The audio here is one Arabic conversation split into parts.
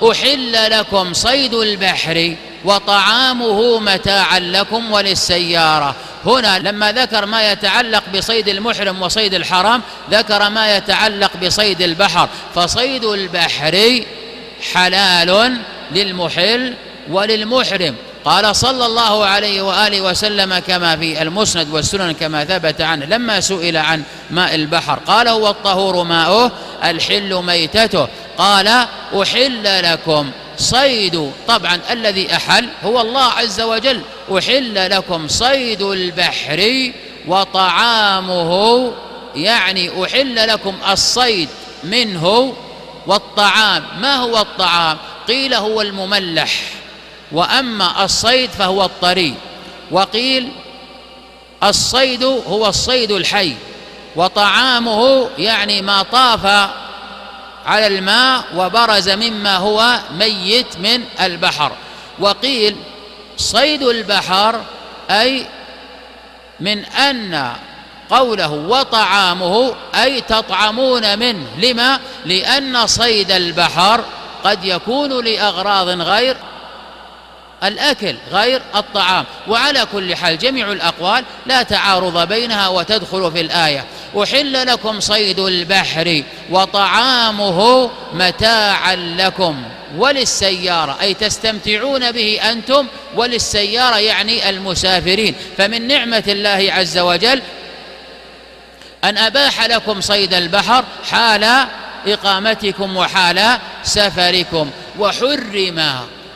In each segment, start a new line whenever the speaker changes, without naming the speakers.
أحل لكم صيد البحر وطعامه متاعا لكم وللسيارة. هنا لما ذكر ما يتعلق بصيد المحرم وصيد الحرم ذكر ما يتعلق بصيد البحر، فصيد البحر حلال للمحل وللمحرم. قال صلى الله عليه وآله وسلم كما في المسند والسنن كما ثبت عنه لما سئل عن ماء البحر قال هو الطهور ماؤه الحل ميتته. قال أحل لكم صيد، طبعا الذي أحل هو الله عز وجل، أحل لكم صيد البحر وطعامه، يعني أحل لكم الصيد منه والطعام. ما هو الطعام؟ قيل هو المملح، وأما الصيد فهو الطري، وقيل الصيد هو الصيد الحي، وطعامه يعني ما طاف على الماء وبرز مما هو ميت من البحر. وقيل صيد البحر أي من أن قوله وطعامه أي تطعمون منه. لما؟ لأن صيد البحر قد يكون لأغراض غير الأكل غير الطعام. وعلى كل حال جميع الأقوال لا تعارض بينها وتدخل في الآية. أحل لكم صيد البحر وطعامه متاعا لكم وللسيارة، أي تستمتعون به أنتم وللسيارة يعني المسافرين. فمن نعمة الله عز وجل أن أباح لكم صيد البحر حال إقامتكم وحال سفركم. وحرم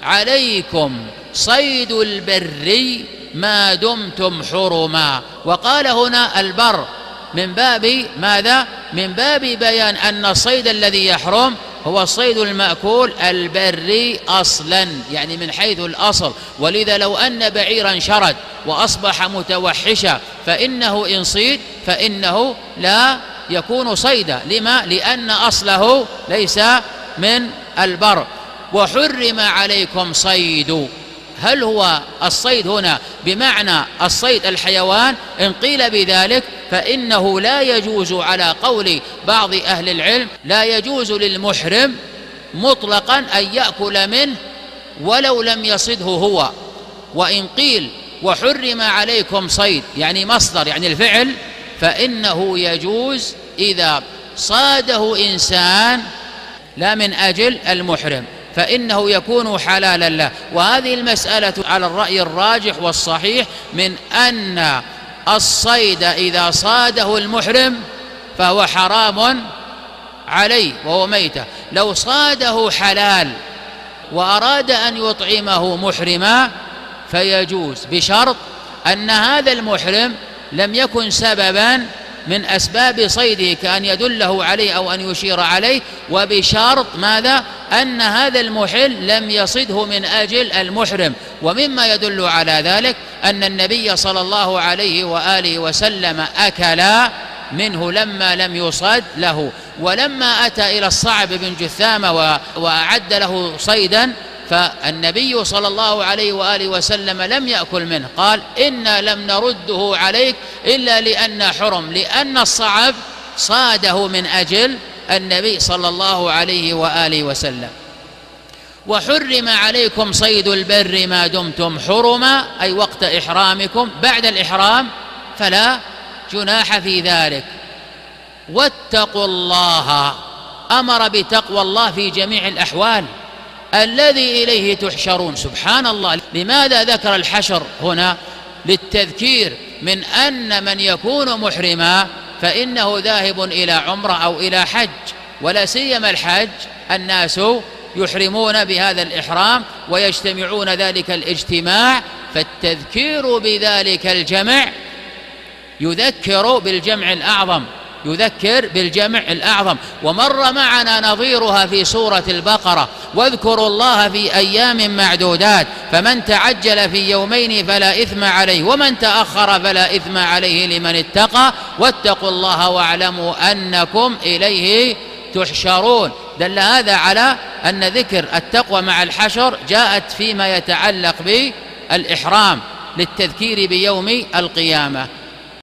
عليكم صيد البر ما دمتم حرما. وقال هنا البر من باب ماذا؟ من باب بيان أن الصيد الذي يحرم هو الصيد المأكول البري أصلا، يعني من حيث الأصل. ولذا لو أن بعيرا شرد وأصبح متوحشا فإنه إن صيد فإنه لا يكون صيدا. لما؟ لأن أصله ليس من البر. وحرم عليكم صيد، هل هو الصيد هنا بمعنى الصيد الحيوان؟ إن قيل بذلك فإنه لا يجوز على قول بعض أهل العلم، لا يجوز للمحرم مطلقا أن يأكل منه ولو لم يصده هو. وإن قيل وحرم عليكم صيد يعني مصدر يعني الفعل، فإنه يجوز إذا صاده إنسان لا من أجل المحرم فإنه يكون حلالا له. وهذه المسألة على الرأي الراجح والصحيح من أن الصيد إذا صاده المحرم فهو حرام عليه وهو ميتة. لو صاده حلال وأراد أن يطعمه محرما فيجوز، بشرط أن هذا المحرم لم يكن سببا من أسباب صيده كأن يدله عليه أو أن يشير عليه، وبشرط ماذا؟ أن هذا المحل لم يصده من أجل المحرم. ومما يدل على ذلك أن النبي صلى الله عليه وآله وسلم أكل منه لما لم يصد له، ولما أتى إلى الصعب بن جثامة وأعد له صيدا فالنبي صلى الله عليه وآله وسلم لم يأكل منه، قال إنا لم نرده عليك إلا لأن حرم، لأن الصعب صاده من أجل النبي صلى الله عليه وآله وسلم. وحرم عليكم صيد البر ما دمتم حرما أي وقت إحرامكم، بعد الإحرام فلا جناح في ذلك. واتقوا الله، أمر بتقوى الله في جميع الأحوال الذي إليه تحشرون. سبحان الله، لماذا ذكر الحشر هنا؟ للتذكير من أن من يكون محرما فإنه ذاهب إلى عمرة أو إلى حج، ولا سيما الحج الناس يحرمون بهذا الإحرام ويجتمعون ذلك الاجتماع، فالتذكير بذلك الجمع يذكر بالجمع الأعظم، يذكر بالجمع الأعظم. ومر معنا نظيرها في سورة البقرة: واذكروا الله في أيام معدودات فمن تعجل في يومين فلا إثم عليه ومن تأخر فلا إثم عليه لمن اتقى واتقوا الله واعلموا أنكم إليه تحشرون. دل هذا على أن ذكر التقوى مع الحشر جاءت فيما يتعلق بالإحرام للتذكير بيوم القيامة.